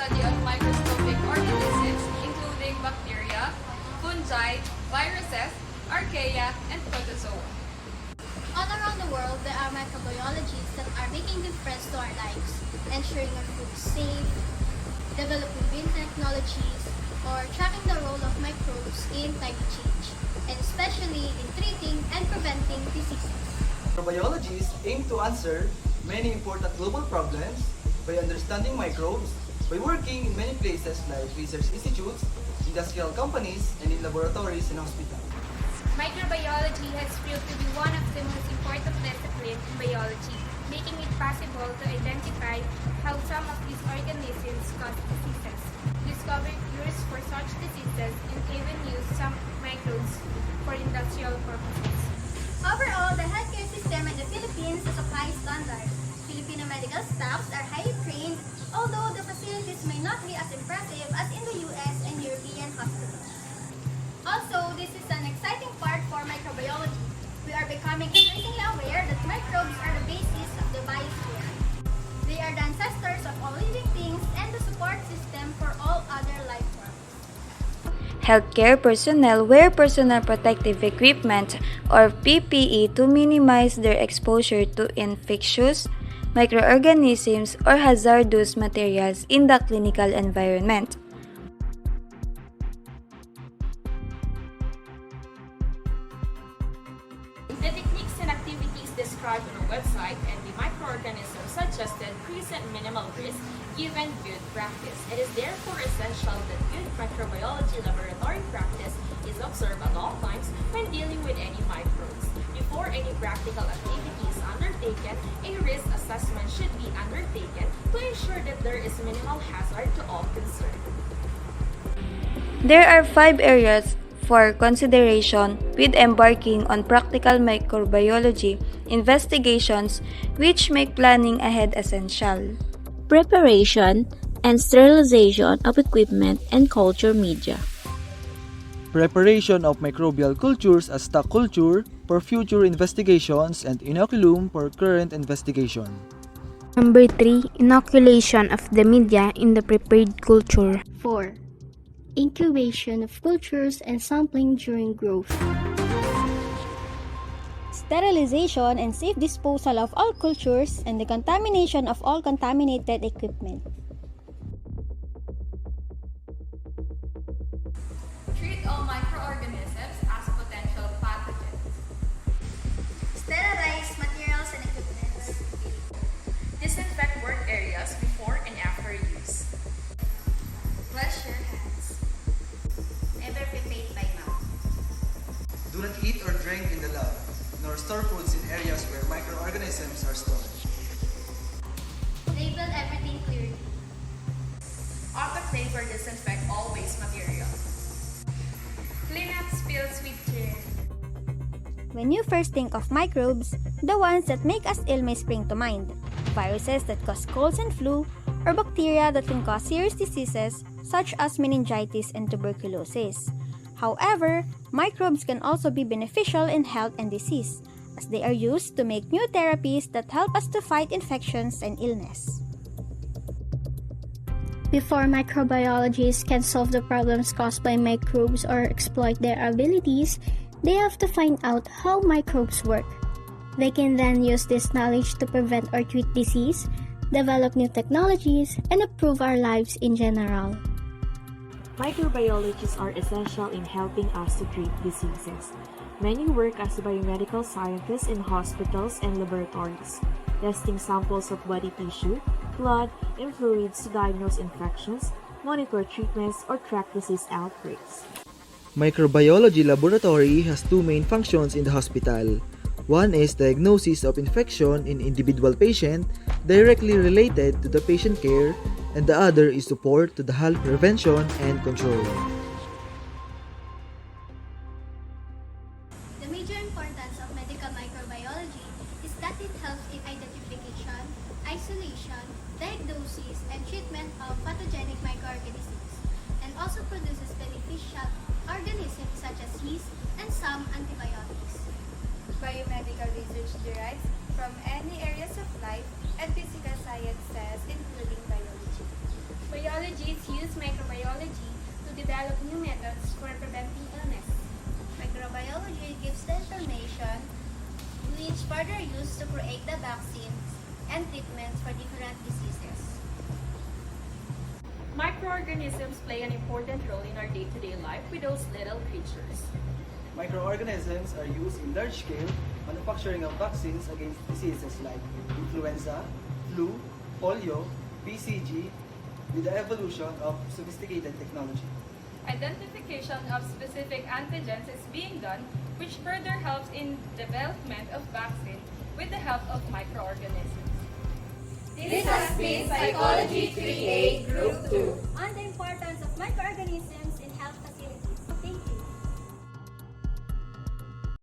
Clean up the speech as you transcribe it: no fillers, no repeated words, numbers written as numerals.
study of microscopic organisms including bacteria, fungi, viruses, archaea, and protozoa. All around the world, there are microbiologists that are making difference to our lives, ensuring our food is safe, developing green technologies, or tracking the role of microbes in climate change, and especially in treating and preventing diseases. Microbiologists aim to answer many important global problems by understanding microbes, by working in many places like research institutes, industrial companies, and in laboratories and hospitals. Microbiology has proved to be one of the most important disciplines in biology, making it possible to identify how some of these organisms cause diseases, discover cures for such diseases, and even use some microbes for industrial purposes. Overall, the healthcare system in the Philippines is of high standard. Filipino medical staffs are highly trained, although the facilities may not be as impressive as in the US and European hospitals. Also, this is an exciting part for microbiology. We are becoming increasingly aware that microbes are the basis of the biosphere. They are the ancestors of all living things and the support system for all other life forms. Healthcare personnel wear personal protective equipment or PPE to minimize their exposure to infectious microorganisms or hazardous materials in the clinical environment. The techniques and activities described on our website and the microorganisms suggested present minimal risk given good practice. It is therefore essential that good microbiology laboratory practice is observed at all times when dealing with any microbes. Before any practical activity is undertaken, a risk assessment should be undertaken to ensure that there is minimal hazard to all concerned. There are 5 areas for consideration with embarking on practical microbiology investigations which make planning ahead essential. Preparation and sterilization of equipment and culture media. Preparation of microbial cultures as stock culture for future investigations and inoculum for current investigation. Number 3. Inoculation of the media in the prepared culture. 4. Incubation of cultures and sampling during growth. Sterilization and safe disposal of all cultures and the contamination of all contaminated equipment. Treat all microorganisms as potential pathogens. Sterilize materials and equipment. Disinfect work areas before and after use. Wash your hands. Never prepaid by mouth. Do not eat or drink in the lab, nor store foods in areas where microorganisms are stored. Label everything clearly. Autoclave or disinfect all waste material. Clean up spills with care. When you first think of microbes, the ones that make us ill may spring to mind. Viruses that cause colds and flu, or bacteria that can cause serious diseases such as meningitis and tuberculosis. However, microbes can also be beneficial in health and disease, as they are used to make new therapies that help us to fight infections and illness. Before microbiologists can solve the problems caused by microbes or exploit their abilities, they have to find out how microbes work. They can then use this knowledge to prevent or treat disease, develop new technologies, and improve our lives in general. Microbiologists are essential in helping us to treat diseases. Many work as biomedical scientists in hospitals and laboratories, testing samples of body tissue, blood, and fluids to diagnose infections, monitor treatments, or track disease outbreaks. Microbiology laboratory has 2 main functions in the hospital. One is diagnosis of infection in individual patient directly related to the patient care, and the other is support to the health prevention and control. The major importance of medical microbiology is that it helps in identification, isolation, diagnosis, and treatment of pathogenic microorganisms, and also produces beneficial organisms such as yeast and some antibiotics. Biomedical research derives from any areas of life and physical sciences, including biology. Biology develop new methods for preventing illness. Microbiology gives the information which further used to create the vaccines and treatments for different diseases. Microorganisms play an important role in our day-to-day life with those little creatures. Microorganisms are used in large-scale manufacturing of vaccines against diseases like influenza, flu, polio, BCG, with the evolution of sophisticated technology. Identification of specific antigens is being done, which further helps in development of vaccine with the help of microorganisms. This has been Psychology 3A Group 2 on the importance of microorganisms